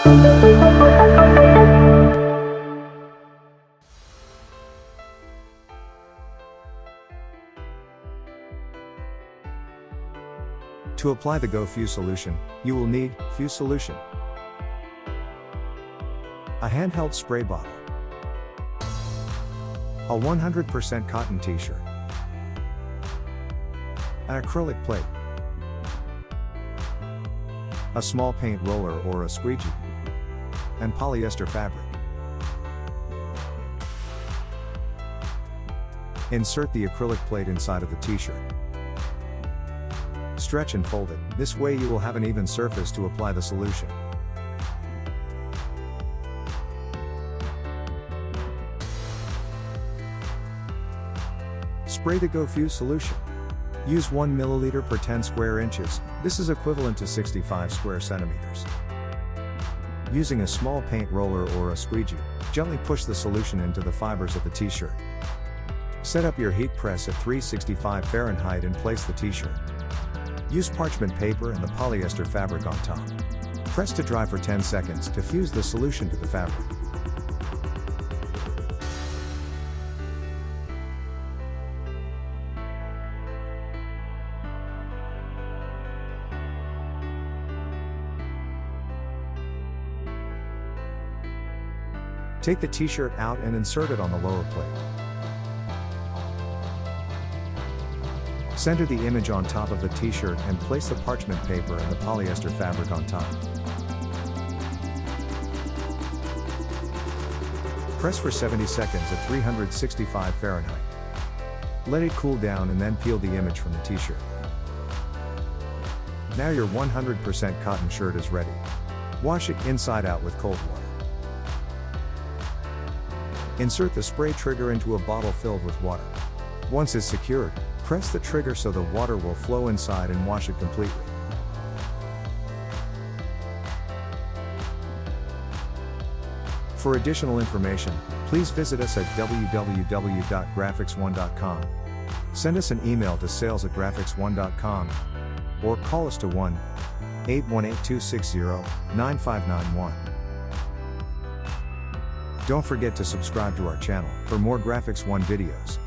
To apply the Fuze solution, you will need Fuze solution, a handheld spray bottle, a 100% cotton t-shirt, an acrylic plate, a small paint roller or a squeegee, and polyester fabric. Insert the acrylic plate inside of the t-shirt. Stretch and fold it, this way you will have an even surface to apply the solution. Spray the Fuze solution. Use 1 milliliter per 10 square inches, this is equivalent to 65 square centimeters. Using a small paint roller or a squeegee, gently push the solution into the fibers of the t-shirt. Set up your heat press at 365 Fahrenheit and place the t-shirt. Use parchment paper and the polyester fabric on top. Press to dry for 10 seconds to fuse the solution to the fabric. Take the t-shirt out and insert it on the lower plate. Center the image on top of the t-shirt and place the parchment paper and the polyester fabric on top. Press for 70 seconds at 365 Fahrenheit. Let it cool down and then peel the image from the t-shirt. Now your 100% cotton shirt is ready. Wash it inside out with cold water. Insert the spray trigger into a bottle filled with water. Once it's secured, press the trigger so the water will flow inside and wash it completely. For additional information, please visit us at www.graphics1.com. Send us an email to sales@graphics1.com or call us to 1-818-260-9591. Don't forget to subscribe to our channel for more Graphics 1 videos.